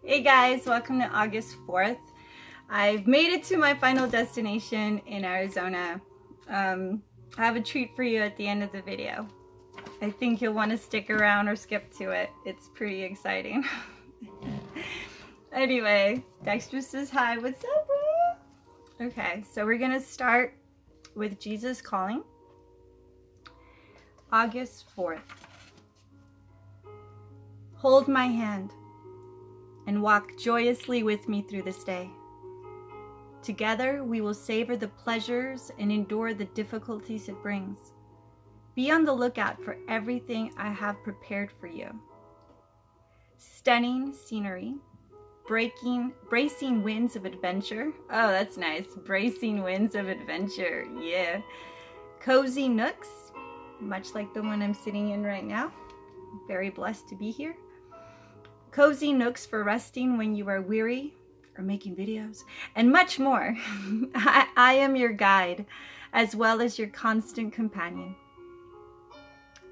Hey guys, welcome to August 4th. I've made it to my final destination in Arizona. I have a treat for you at the end of the video. I think you'll want to stick around or skip to it. It's pretty exciting. Anyway, Dexter says hi. What's up, bro? Okay, so we're going to start with Jesus Calling. August 4th. Hold my hand and walk joyously with me through this day. Together we will savor the pleasures and endure the difficulties it brings. Be on the lookout for everything I have prepared for you. Stunning scenery, bracing winds of adventure. Oh, that's nice. Bracing winds of adventure. Yeah. Cozy nooks, much like the one I'm sitting in right now. Very blessed to be here. Cozy nooks for resting when you are weary or making videos, and much more. I am your guide, as well as your constant companion.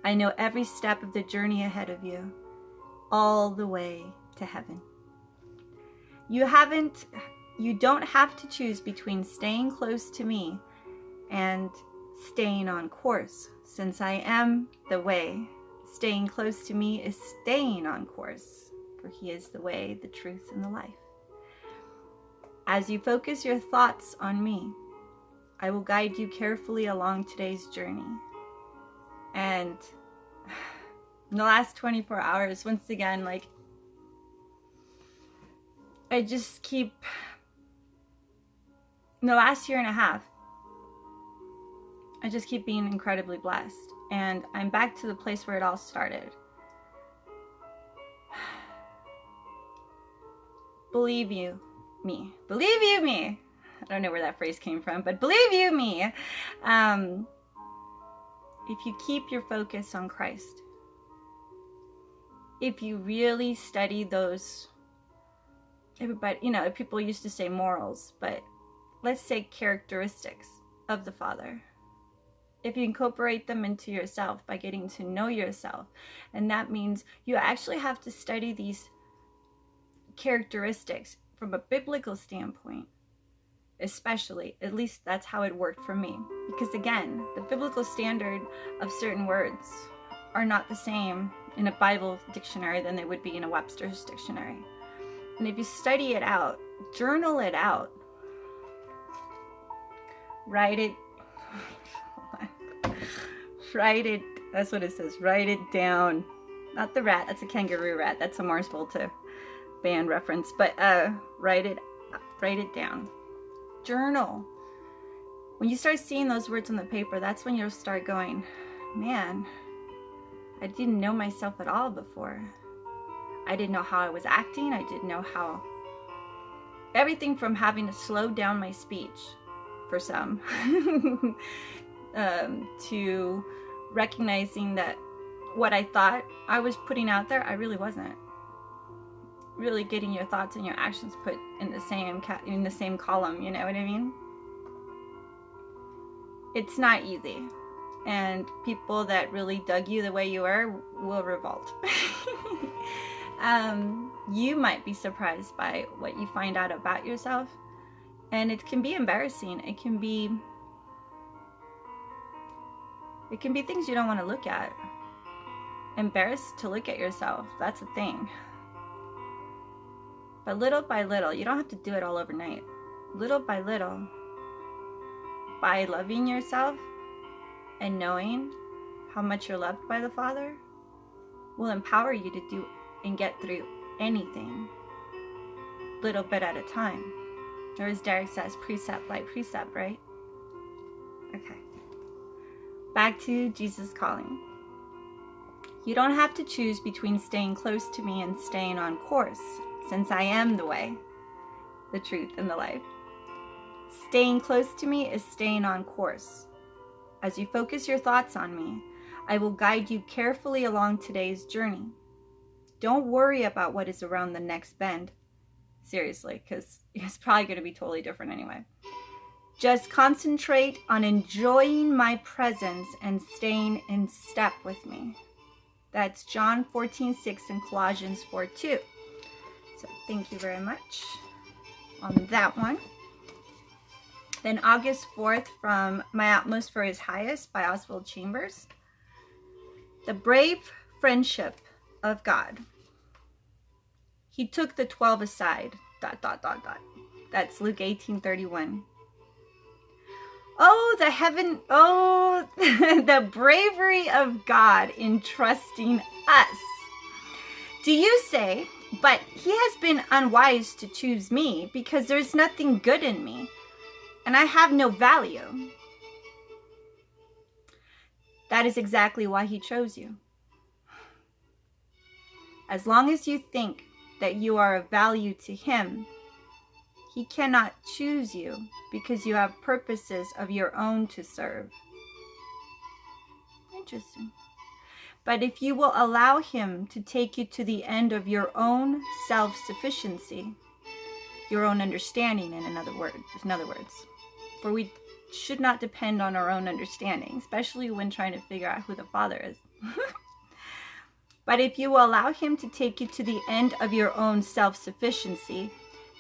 I know every step of the journey ahead of you, all the way to heaven. You don't have to choose between staying close to me and staying on course, since I am the way. Staying close to me is staying on course, for he is the way, the truth, and the life. As you focus your thoughts on me, I will guide you carefully along today's journey. And in the last 24 hours, once again, I just keep, in the last year and a half, I just keep being incredibly blessed. And I'm back to the place where it all started. Believe you me. Believe you me. I don't know where that phrase came from, but believe you me. If you keep your focus on Christ, if you really study those, everybody, people used to say morals, but let's say characteristics of the Father. If you incorporate them into yourself by getting to know yourself, and that means you actually have to study these characteristics from a biblical standpoint, especially. At least that's how it worked for me, because again, the biblical standard of certain words are not the same in a Bible dictionary than they would be in a Webster's dictionary. And if you study it out, journal it out, write it, that's what it says, write it down. Not the rat, that's a kangaroo rat, that's a Mars Volta band reference, but write it down. Journal. When you start seeing those words on the paper, that's when you'll start going, man, I didn't know myself at all before. I didn't know how I was acting. I didn't know how. Everything from having to slow down my speech for some to recognizing that what I thought I was putting out there, I really wasn't. Really getting your thoughts and your actions put in the same column, you know what I mean? It's not easy, and people that really dug you the way you are will revolt. You might be surprised by what you find out about yourself, and it can be embarrassing. It can be things you don't want to look at. Embarrassed to look at yourself, that's a thing. But little by little, you don't have to do it all overnight. Little by little, by loving yourself and knowing how much you're loved by the Father, will empower you to do and get through anything, little bit at a time. Or as Derek says, precept by precept, right? Okay. Back to Jesus Calling. You don't have to choose between staying close to me and staying on course, since I am the way, the truth, and the life. Staying close to me is staying on course. As you focus your thoughts on me, I will guide you carefully along today's journey. Don't worry about what is around the next bend. Seriously, because it's probably going to be totally different anyway. Just concentrate on enjoying my presence and staying in step with me. That's John 14:6 and Colossians 4:2. So thank you very much on that one. Then August 4th from My Utmost for His Highest by Oswald Chambers. The brave friendship of God. He took the 12 aside, ... That's Luke 18:31. Oh, the bravery of God in trusting us. Do you say, but he has been unwise to choose me because there's nothing good in me and I have no value? That is exactly why he chose you. As long as you think that you are of value to him, he cannot choose you because you have purposes of your own to serve. Interesting. But if you will allow him to take you to the end of your own self-sufficiency, your own understanding, in other words, for we should not depend on our own understanding, especially when trying to figure out who the Father is. But if you will allow him to take you to the end of your own self-sufficiency,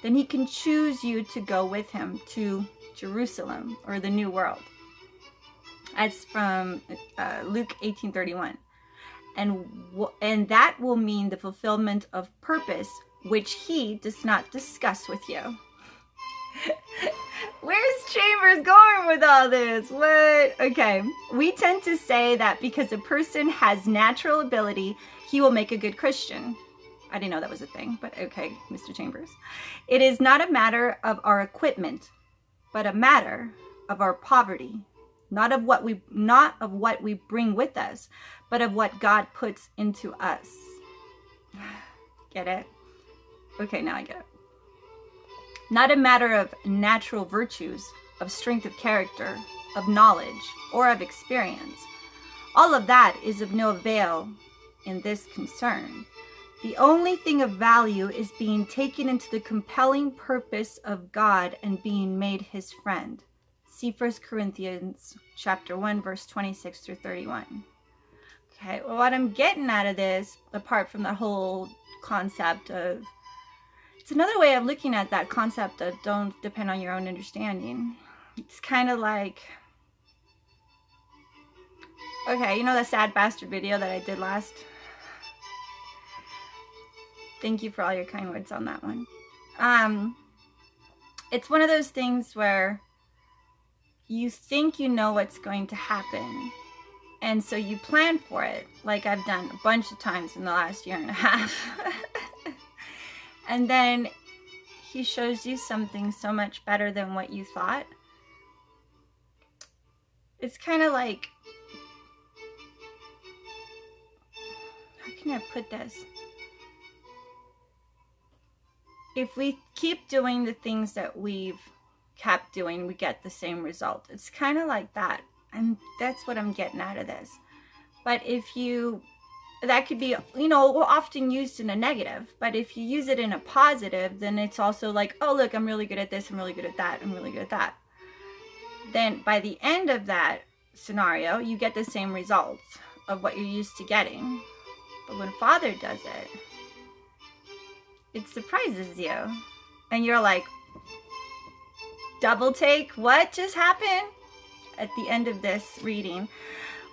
then he can choose you to go with him to Jerusalem or the new world. That's from Luke 18:31. And that will mean the fulfillment of purpose, which he does not discuss with you. Where's Chambers going with all this? What? Okay. We tend to say that because a person has natural ability, he will make a good Christian. I didn't know that was a thing, but okay, Mr. Chambers. It is not a matter of our equipment, but a matter of our poverty. Not of what we bring with us, but of what God puts into us. Get it? Okay, now I get it. Not a matter of natural virtues, of strength of character, of knowledge, or of experience. All of that is of no avail in this concern. The only thing of value is being taken into the compelling purpose of God and being made his friend. See 1 Corinthians chapter 1, verse 26 through 31. Okay, well, what I'm getting out of this, apart from the whole concept of, it's another way of looking at that concept of don't depend on your own understanding. It's kind of like, okay, you know the sad bastard video that I did last? Thank you for all your kind words on that one. It's one of those things where you think you know what's going to happen, and so you plan for it, like I've done a bunch of times in the last year and a half. And then he shows you something so much better than what you thought. It's kind of like, how can I put this? If we keep doing the things that we've kept doing, we get the same result. It's kind of like that. And that's what I'm getting out of this. But if you, that could be, you know, often used in a negative. But if you use it in a positive, then it's also like, oh, look, I'm really good at this. I'm really good at that. I'm really good at that. Then by the end of that scenario, you get the same results of what you're used to getting. But when Father does it, it surprises you. And you're like, double take? What just happened? At the end of this reading,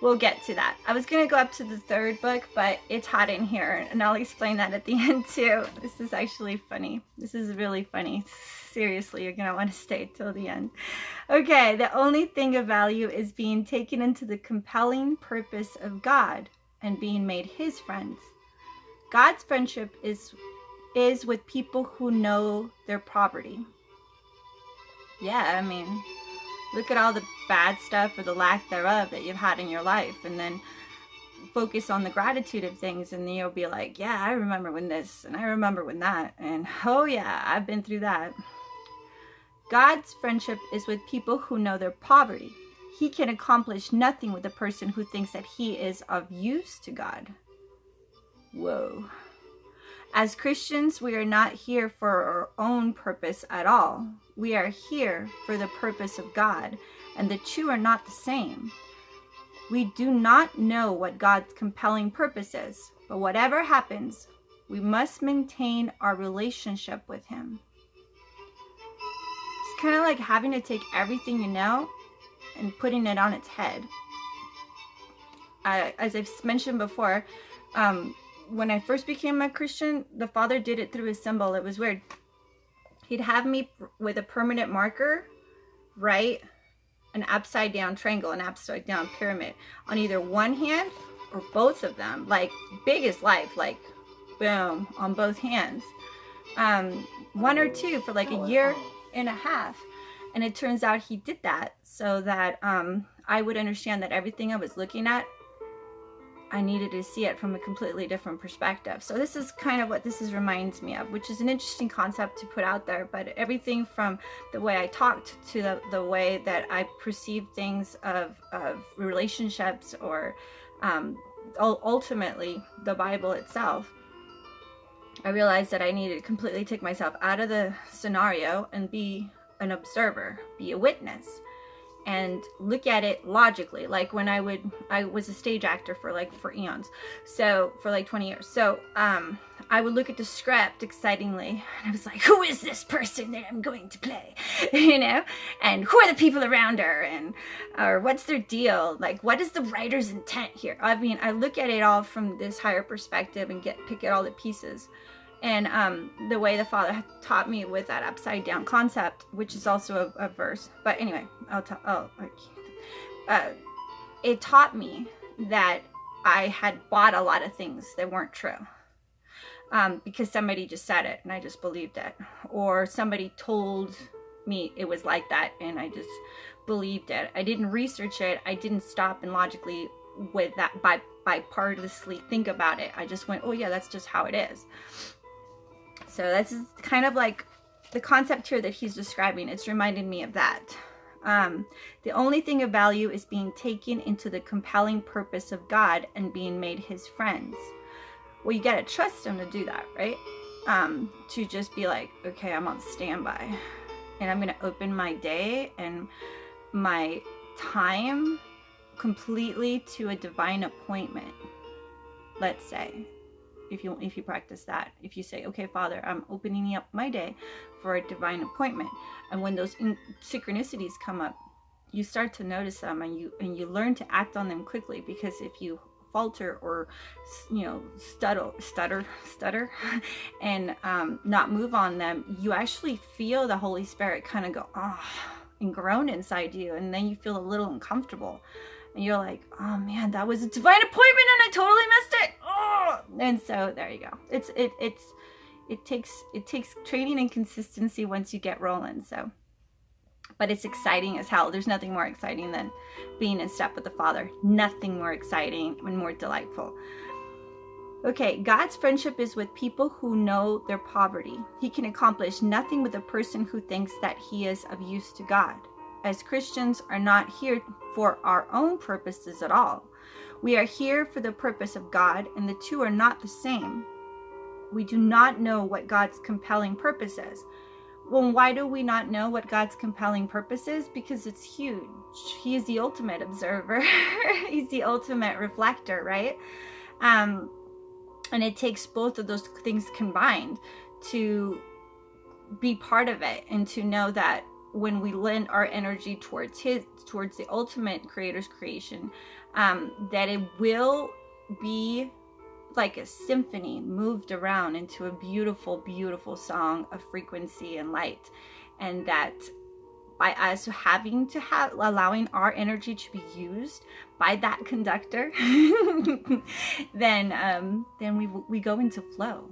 we'll get to that. I was going to go up to the third book, but it's hot in here, and I'll explain that at the end too. This is actually funny. This is really funny. Seriously, you're going to want to stay till the end. Okay, the only thing of value is being taken into the compelling purpose of God and being made his friends. God's friendship is with people who know their poverty. Yeah, I mean, look at all the bad stuff or the lack thereof that you've had in your life, and then focus on the gratitude of things, and then you'll be like, yeah, I remember when this, and I remember when that, and oh yeah, I've been through that. God's friendship is with people who know their poverty. He can accomplish nothing with a person who thinks that he is of use to God. Whoa. As Christians, we are not here for our own purpose at all. We are here for the purpose of God, and the two are not the same. We do not know what God's compelling purpose is, but whatever happens, We must maintain our relationship with him. It's kind of like having to take everything you know and putting it on its head. As I've mentioned before, when I first became a Christian, the Father did it through a symbol. It was weird. He'd have me with a permanent marker write an upside down triangle, an upside down pyramid on either one hand or both of them, like big as life, like boom, on both hands. One or two for like a year and a half. And it turns out he did that so that I would understand that everything I was looking at, I needed to see it from a completely different perspective. So this is kind of what this reminds me of, which is an interesting concept to put out there. But everything from the way I talked to the way that I perceive things of relationships, or ultimately the Bible itself, I realized that I needed to completely take myself out of the scenario and be an observer, be a witness, and look at it logically. Like when I was a stage actor for eons, so for like 20 years. So I would look at the script excitingly, and I was like, who is this person that I'm going to play? You know, and who are the people around her, and or what's their deal? Like, what is the writer's intent here? I mean, I look at it all from this higher perspective and pick at all the pieces. And the way the Father had taught me with that upside down concept, which is also a verse. But anyway, it taught me that I had bought a lot of things that weren't true. Because somebody just said it and I just believed it. Or somebody told me it was like that and I just believed it. I didn't research it. I didn't stop and logically with that bipartisanly think about it. I just went, oh yeah, that's just how it is. So that's kind of like the concept here that he's describing. It's reminding me of that. The only thing of value is being taken into the compelling purpose of God and being made his friends. Well, you gotta trust him to do that, right? To just be like, okay, I'm on standby and I'm gonna open my day and my time completely to a divine appointment. Let's say, if you practice that, if you say, okay, Father, I'm opening up my day for a divine appointment, and when those synchronicities come up, you start to notice them, and you learn to act on them quickly. Because if you falter or stutter and not move on them, you actually feel the Holy Spirit kind of go and groan inside you, and then you feel a little uncomfortable. And you're like, oh man, that was a divine appointment and I totally missed it. Oh! And so there you go. It takes training and consistency once you get rolling. So, but it's exciting as hell. There's nothing more exciting than being in step with the Father. Nothing more exciting and more delightful. Okay, God's friendship is with people who know their poverty. He can accomplish nothing with a person who thinks that he is of use to God. As Christians are not here for our own purposes at all. We are here for the purpose of God, and the two are not the same. We do not know what God's compelling purpose is. Well, why do we not know what God's compelling purpose is? Because it's huge. He is the ultimate observer. He's the ultimate reflector, right? And it takes both of those things combined to be part of it, and to know that when we lend our energy towards the ultimate creator's creation, that it will be like a symphony moved around into a beautiful, beautiful song of frequency and light. And that by us allowing our energy to be used by that conductor, then we go into flow.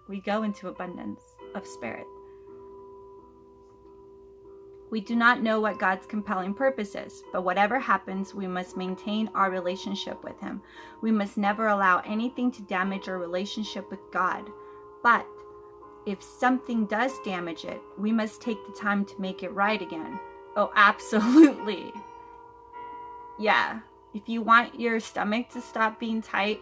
We go into abundance of spirit. We do not know what God's compelling purpose is, but whatever happens, we must maintain our relationship with him. We must never allow anything to damage our relationship with God. But if something does damage it, we must take the time to make it right again. Oh, absolutely. Yeah. If you want your stomach to stop being tight,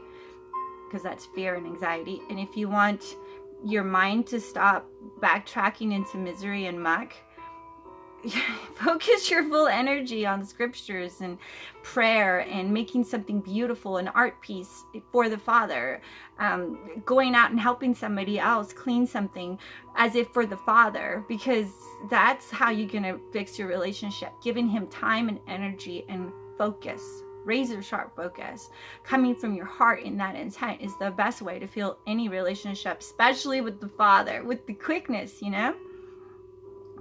because that's fear and anxiety, and if you want your mind to stop backtracking into misery and muck, focus your full energy on scriptures and prayer and making something beautiful, an art piece for the Father, going out and helping somebody else clean something as if for the Father, because that's how you're going to fix your relationship, giving him time and energy and focus. Razor sharp focus coming from your heart in that intent is the best way to feel any relationship, especially with the Father, with the quickness, you know.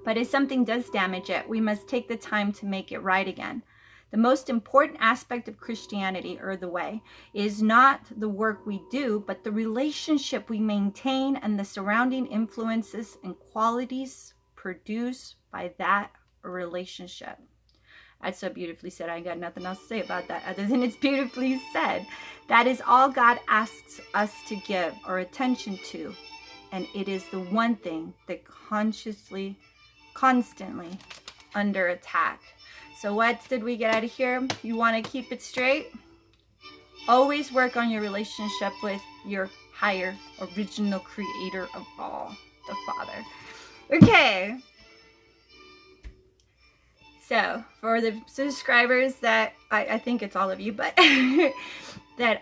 But if something does damage it, we must take the time to make it right again. The most important aspect of Christianity, or the way, is not the work we do, but the relationship we maintain and the surrounding influences and qualities produced by that relationship. That's so beautifully said. I got nothing else to say about that other than it's beautifully said. That is all God asks us to give our attention to. And it is the one thing that constantly under attack. So what did we get out of here? You want to keep it straight? Always work on your relationship with your higher original creator of all, the Father. Okay. So for the subscribers that I think it's all of you, but that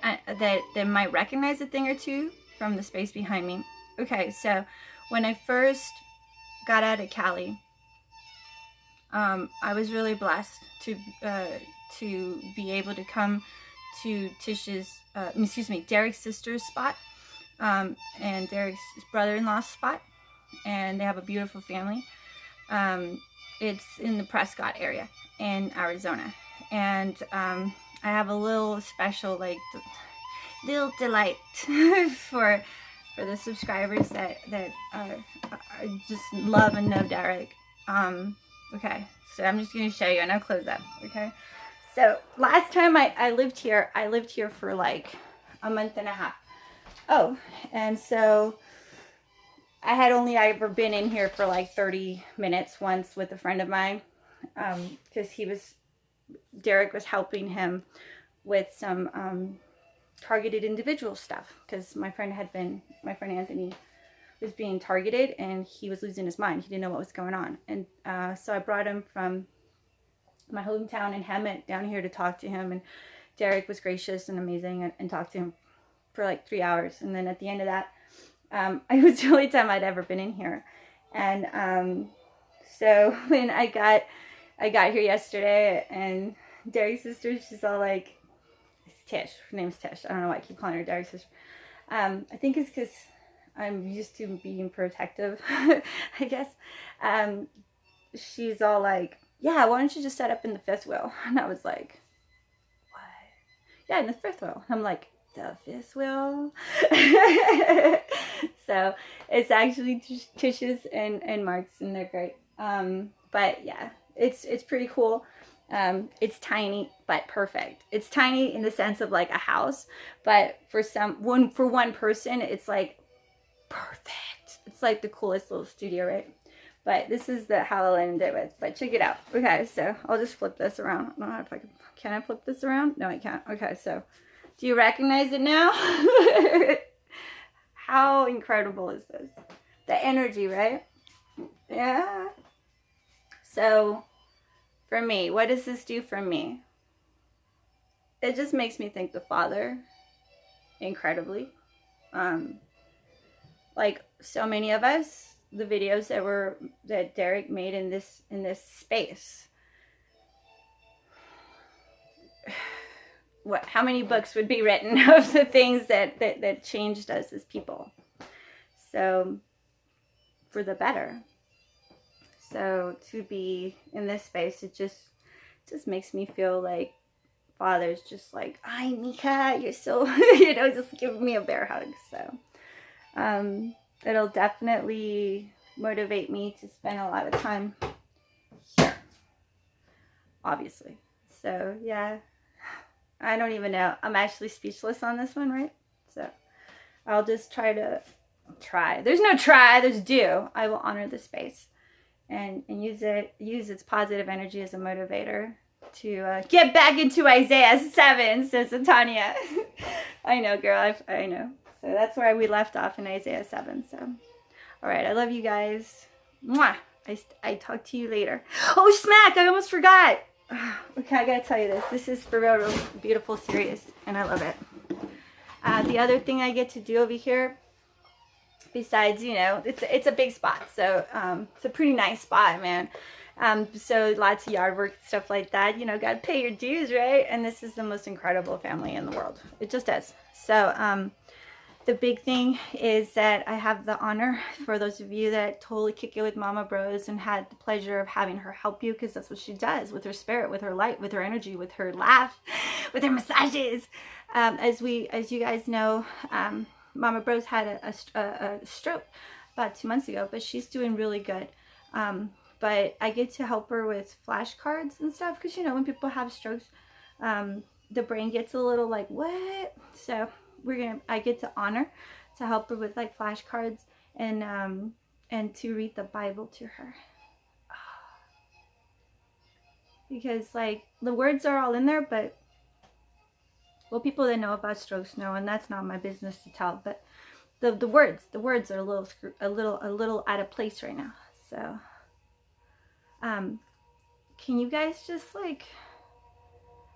might recognize a thing or two from the space behind me. Okay, so when I first got out of Cali, I was really blessed to be able to come to Derek's sister's spot, and Derek's brother-in-law's spot, and they have a beautiful family. It's in the Prescott area in Arizona, and I have a little special, like, little delight for the subscribers that just love and know Derek. Okay, so I'm just going to show you, and I'll close up. Okay, so last time I lived here for like a month and a half. Oh, and so I had only ever been in here for like 30 minutes once with a friend of mine, because Derek was helping him with some targeted individual stuff, because my friend Anthony was being targeted and he was losing his mind. He didn't know what was going on, and so I brought him from my hometown in Hemet down here to talk to him, and Derek was gracious and amazing and talked to him for like 3 hours, and then at the end of that, it was the only time I'd ever been in here. And so when I got here yesterday, and Derek's sister, she's all like, it's Tish, her name's Tish, I don't know why I keep calling her Derek's sister. I think it's because I'm used to being protective, I guess. She's all like, yeah, why don't you just set up in the fifth wheel? And I was like, what? Yeah, in the fifth wheel. I'm like, the fifth wheel? So it's actually Tish's and Mark's, and they're great. But yeah, it's pretty cool. It's tiny but perfect. It's tiny in the sense of like a house, but for one person, it's like perfect. It's like the coolest little studio, right? But this is the Howell I ended it with. But check it out. Okay, so I'll just flip this around. I don't know if I can I flip this around? No, I can't. Okay, so do you recognize it now? How incredible is this? The energy, right? Yeah. So for me, what does this do for me? It just makes me thank the Father incredibly. Like so many of us, the videos that Derek made in this space. How many books would be written of the things that changed us as people? So for the better. So to be in this space, it just makes me feel like Father's just like, hi Mika, you're so just giving me a bear hug. So it'll definitely motivate me to spend a lot of time here, obviously. So yeah, I don't even know. I'm actually speechless on this one, right? So I'll just try. There's no try, there's do. I will honor the space and use its positive energy as a motivator to get back into Isaiah 7, says Tanya. I know, girl. I know. So that's where we left off in Isaiah 7. So, all right. I love you guys. Mwah. I talk to you later. Oh, smack! I almost forgot. Okay, I gotta tell you this. This is for real, real beautiful, serious, and I love it. The other thing I get to do over here, besides, you know, it's a big spot, so it's a pretty nice spot, man. So lots of yard work, stuff like that. You know, gotta pay your dues, right? And this is the most incredible family in the world. It just is. So the big thing is that I have the honor, for those of you that totally kick it with Mama Bros and had the pleasure of having her help you, because that's what she does with her spirit, with her light, with her energy, with her laugh, with her massages. As you guys know, Mama Bros had a stroke about 2 months ago, but she's doing really good. But I get to help her with flashcards and stuff, because, you know, when people have strokes, the brain gets a little like, what? So I get to honor to help her with like flashcards and to read the Bible to her. Because like the words are all in there, but well, people that know about strokes know, and that's not my business to tell, but the words are a little out of place right now. So can you guys just like,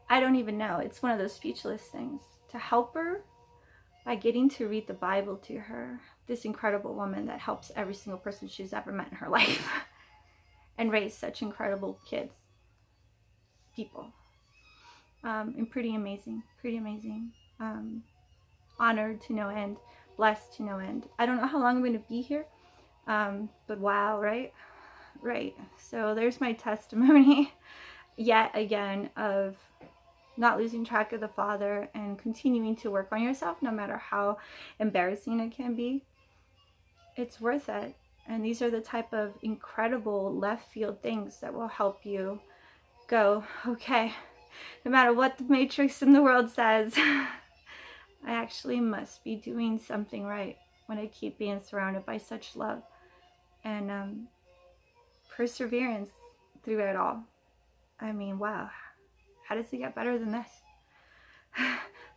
I don't even know, it's one of those speechless things, to help her by getting to read the Bible to her, this incredible woman that helps every single person she's ever met in her life and raise such incredible kids, people. And pretty amazing, honored to no end, blessed to no end. I don't know how long I'm going to be here, but wow, right? So there's my testimony yet again of not losing track of the Father and continuing to work on yourself, no matter how embarrassing it can be. It's worth it. And these are the type of incredible left field things that will help you go, okay, no matter what the matrix in the world says, I actually must be doing something right when I keep being surrounded by such love and perseverance through it all. I mean, wow. How does it get better than this?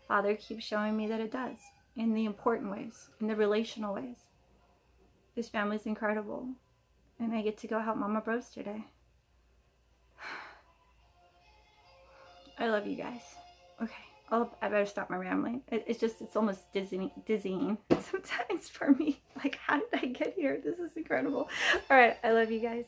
Father keeps showing me that it does, in the important ways, in the relational ways. This family's incredible, and I get to go help Mama Bros today. I love you guys. Okay, I better stop my rambling. It's almost dizzying sometimes for me. Like, how did I get here? This is incredible. All right, I love you guys.